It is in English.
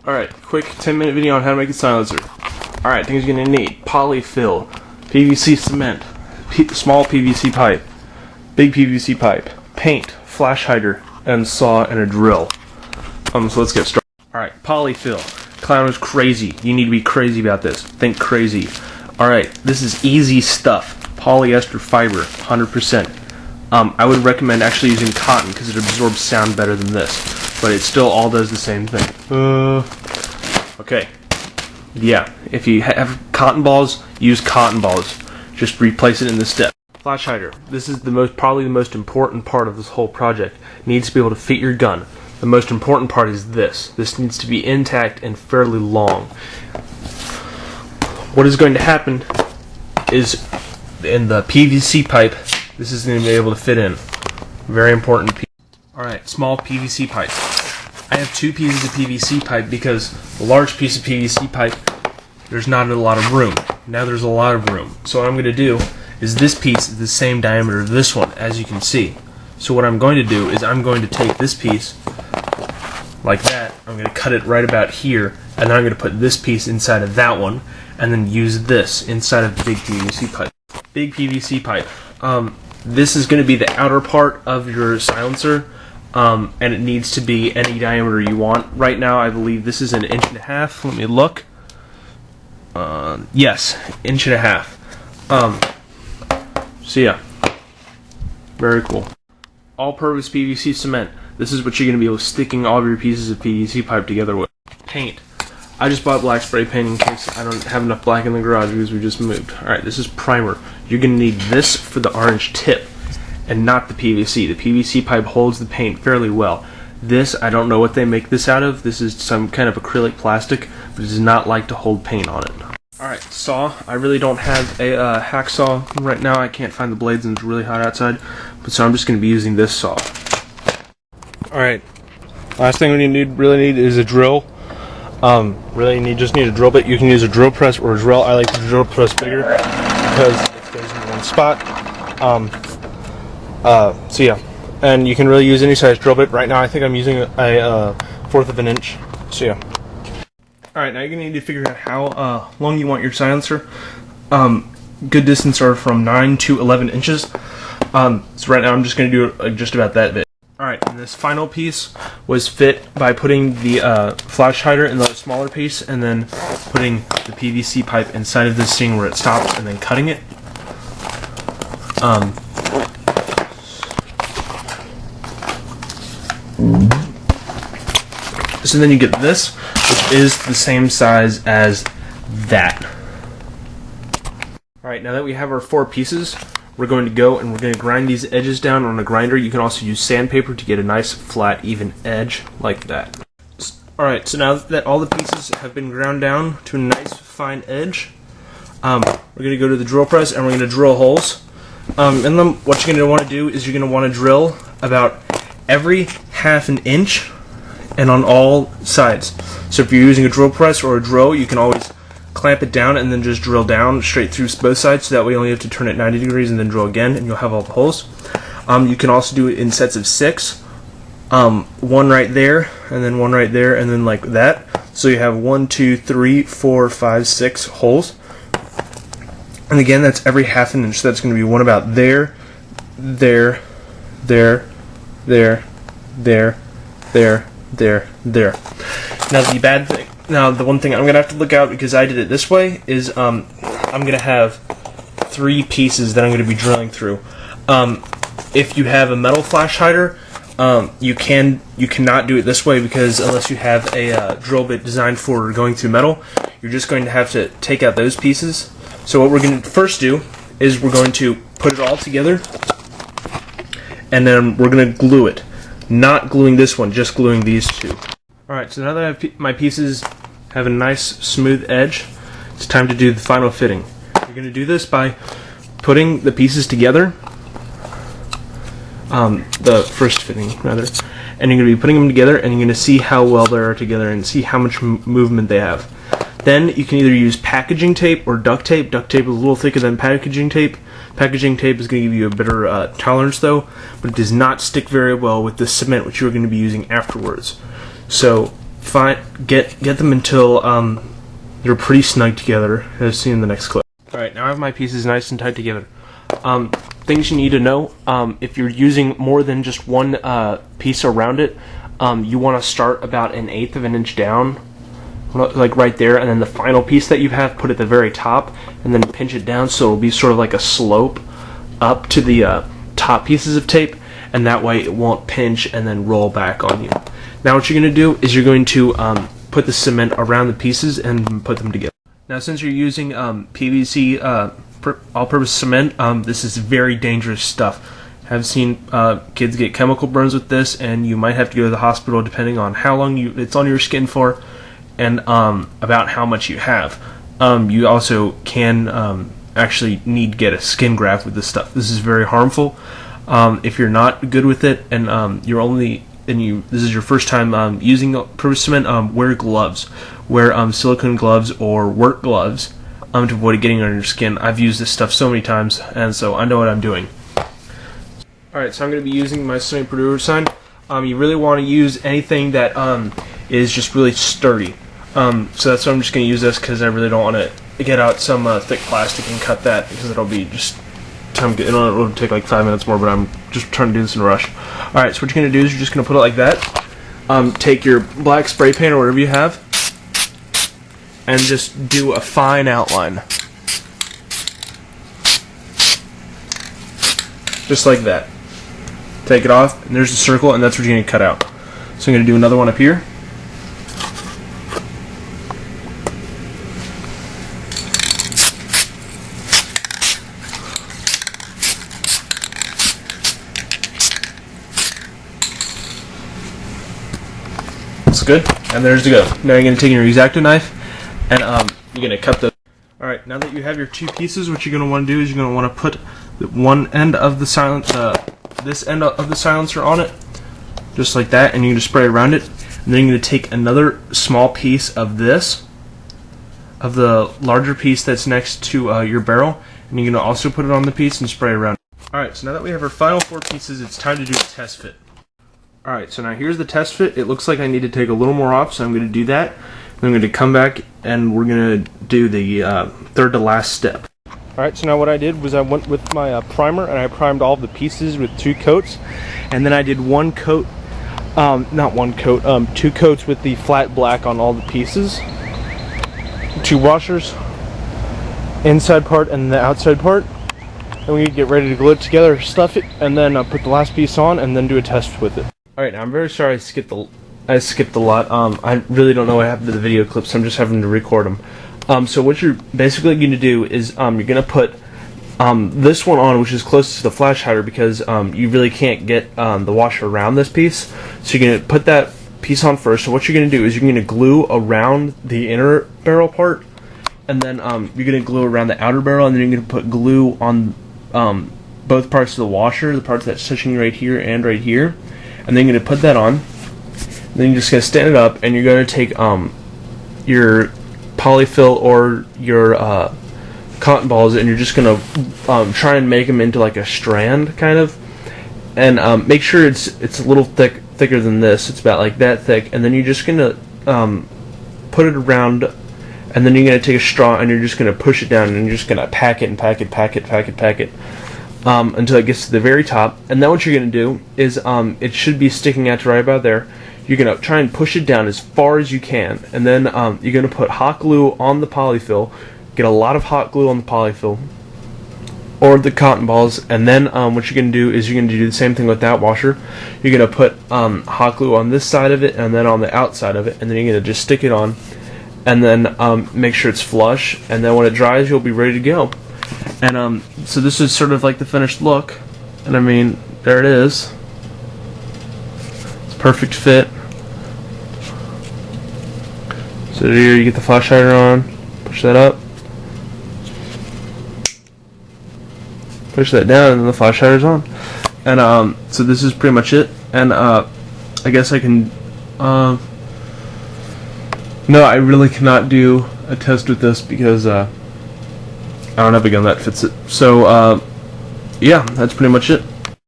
Alright, quick 10-minute video on how to make a silencer. Alright, things you're going to need: polyfill, PVC cement, small PVC pipe, big PVC pipe, paint, flash hider, and saw and a drill. So let's get started. Alright, polyfill. Clown is crazy. You need to be crazy about this. Think crazy. Alright, this is easy stuff. Polyester fiber, 100%. I would recommend actually using cotton because it absorbs sound better than this, but it still all does the same thing. Okay. Yeah, if you have cotton balls, use cotton balls. Just replace it in the step. Flash hider. This is probably the most important part of this whole project. It needs to be able to fit your gun. The most important part is this. This needs to be intact and fairly long. What is going to happen is in the PVC pipe, this is going to be able to fit in. Very important piece. Alright, small PVC pipe. I have 2 pieces of PVC pipe because the large piece of PVC pipe, there's not a lot of room. Now there's a lot of room. So what I'm going to do is this piece is the same diameter as this one, as you can see. So what I'm going to do is I'm going to take this piece like that, I'm going to cut it right about here, and then I'm going to put this piece inside of that one, and then use this inside of the big PVC pipe. Big PVC pipe. This is going to be the outer part of your silencer, and it needs to be any diameter you want. Right now I believe this is an 1.5 inches. Let me look. Yes, 1.5 inches. So yeah, very cool. All-purpose PVC cement. This is what you're going to be able to sticking all of your pieces of PVC pipe together with. Paint. I just bought black spray paint in case I don't have enough black in the garage because we just moved. Alright, this is primer. You're going to need this for the orange tip and not the PVC. The PVC pipe holds the paint fairly well. This, I don't know what they make this out of. This is some kind of acrylic plastic, but it does not like to hold paint on it. Alright, saw. I really don't have a hacksaw right now. I can't find the blades and it's really hot outside, but so I'm just going to be using this saw. Alright, last thing we really need is a drill. Just need a drill bit. You can use a drill press or a drill. I like the drill press bigger because it goes in one spot. So yeah, and you can really use any size drill bit. Right now I think I'm using a 1/4 of an inch. So yeah. Alright, now you're going to need to figure out how long you want your silencer. Good distance are from 9 to 11 inches. So right now I'm just going to do just about that bit. Alright, and this final piece was fit by putting the flash hider in the smaller piece and then putting the PVC pipe inside of this thing where it stops and then cutting it. So then you get this, which is the same size as that. Alright, now that we have our 4 pieces, we're going to go and we're going to grind these edges down on a grinder. You can also use sandpaper to get a nice flat even edge like that. Alright, so now that all the pieces have been ground down to a nice fine edge, we're going to go to the drill press and we're going to drill holes. And then what you're going to want to do is you're going to want to drill about every 1/2 inch and on all sides. So if you're using a drill press or a drill, you can always clamp it down and then just drill down straight through both sides, so that way you only have to turn it 90 degrees and then drill again and you'll have all the holes. You can also do it in sets of 6. One right there and then one right there and then like that. So you have 1, 2, 3, 4, 5, 6 holes. And again, that's every 1/2 inch. So that's going to be one about there, there, there, there, there, there, there, there. Now the one thing I'm going to have to look out, because I did it this way, is I'm going to have 3 pieces that I'm going to be drilling through. If you have a metal flash hider, you cannot do it this way, because unless you have a drill bit designed for going through metal, you're just going to have to take out those pieces. So what we're going to first do is we're going to put it all together, and then we're going to glue it. Not gluing this one, just gluing these 2. Alright, so now that I have my pieces have a nice smooth edge, it's time to do the final fitting. You're going to do this by putting the pieces together, the first fitting rather, and you're going to be putting them together and you're going to see how well they are together and see how much movement they have. Then you can either use packaging tape or duct tape. Duct tape is a little thicker than packaging tape. Packaging tape is going to give you a better tolerance though, but it does not stick very well with the cement which you're going to be using afterwards. So get them until they're pretty snug together, as seen in the next clip. Alright, now I have my pieces nice and tight together. Things you need to know, if you're using more than just one piece around it, you want to start about 1/8 of an inch down, like right there, and then the final piece that you have, put at the very top, and then pinch it down so it'll be sort of like a slope up to the top pieces of tape, and that way it won't pinch and then roll back on you. Now what you're going to do is you're going to put the cement around the pieces and put them together. Now since you're using PVC all-purpose cement, this is very dangerous stuff. I've seen kids get chemical burns with this, and you might have to go to the hospital depending on how long it's on your skin for, and about how much you have. You also can actually need to get a skin graft with this stuff. This is very harmful. If you're not good with it, and this is your first time using purpose cement, wear gloves. Wear silicone gloves or work gloves to avoid getting on your skin. I've used this stuff so many times, and so I know what I'm doing. Alright, so I'm going to be using my Sony Purdue sign. You really want to use anything that is just really sturdy. So that's why I'm just going to use this, because I really don't want to get out some thick plastic and cut that, because it'll be just it'll take like 5 minutes more, but I'm just trying to do this in a rush. Alright, so what you're going to do is you're just going to put it like that. Take your black spray paint or whatever you have, and just do a fine outline. Just like that. Take it off, and there's the circle, and that's what you're going to cut out. So I'm going to do another one up here. That's good, and there's the go. Now you're going to take your X-Acto knife, and you're going to cut those. Alright, now that you have your two pieces, what you're going to want to do is you're going to want to put one end of the this end of the silencer on it, just like that, and you're going to spray around it. And then you're going to take another small piece of this, of the larger piece that's next to your barrel, and you're going to also put it on the piece and spray around it. Alright, so now that we have our final 4 pieces, it's time to do a test fit. Alright, so now here's the test fit. It looks like I need to take a little more off, so I'm going to do that. Then I'm going to come back and we're going to do the third to last step. Alright, so now what I did was I went with my primer and I primed all of the pieces with 2 coats. And then I did 1 coat, not 1 coat, 2 coats with the flat black on all the pieces. 2 washers, inside part and the outside part. Then we get ready to glue it together, stuff it, and then put the last piece on and then do a test with it. Alright, now I'm very sorry I skipped a lot. I really don't know what happened to the video clips, so I'm just having to record them. So what you're basically going to do is you're going to put this one on, which is closest to the flash hider, because you really can't get the washer around this piece. So you're going to put that piece on first. So what you're going to do is you're going to glue around the inner barrel part, and then you're going to glue around the outer barrel, and then you're going to put glue on both parts of the washer, the parts that's touching right here and right here. And then you're going to put that on. Then you're just going to stand it up, and you're going to take your polyfill or your cotton balls, and you're just going to try and make them into like a strand, kind of. And make sure it's a little thicker than this. It's about like that thick. And then you're just going to put it around, and then you're going to take a straw, and you're just going to push it down, and you're just going to pack it and pack it, pack it, pack it, pack it. Until it gets to the very top. And then what you're going to do is it should be sticking out to right about there. You're going to try and push it down as far as you can, and then you're going to put hot glue on the polyfill. Get a lot of hot glue on the polyfill or the cotton balls, and then what you're going to do is you're going to do the same thing with that washer. You're going to put hot glue on this side of it and then on the outside of it, and then you're going to just stick it on, and then make sure it's flush, and then when it dries you'll be ready to go. And so this is sort of like the finished look, and I mean, there it is. It's a perfect fit. So here you get the flash hider on, push that up, push that down, and then the flash hider's on. And so this is pretty much it. And I guess I can no, I really cannot do a test with this because I don't have a gun that fits it. So yeah, that's pretty much it.